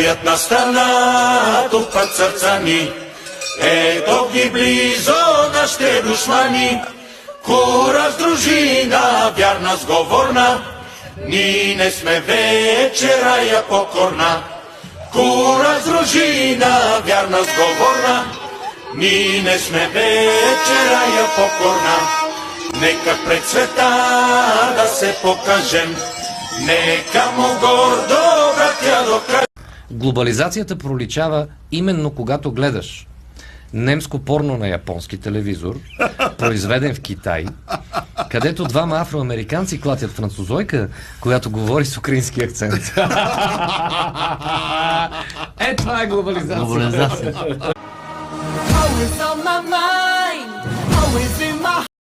Броят на страна тупат сърца ни, ето ги близо нашите душмани. Кураж, дружина, вярна, сговорна, ние не сме вече рая покорна. Кураж, дружина, вярна, сговорна, ние не сме вече рая покорна. Нека пред света да се покажем, нека му гордо, братя, докажем. Глобализацията проличава именно когато гледаш немско порно на японски телевизор, произведен в Китай, където двама афроамериканци клатят французойка, която говори с украински акцент. Това е глобализация.